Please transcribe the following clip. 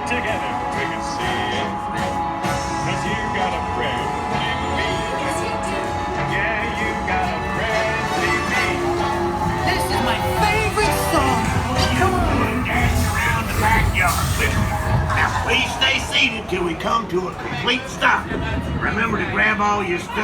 Together we can see it. 'Cause you got a friend in me. Yeah, you got a friend in me. This is my favorite song. Come on, dancing around the backyard with me. Now, please stay seated till we come to a complete stop. Remember to grab all your stuff.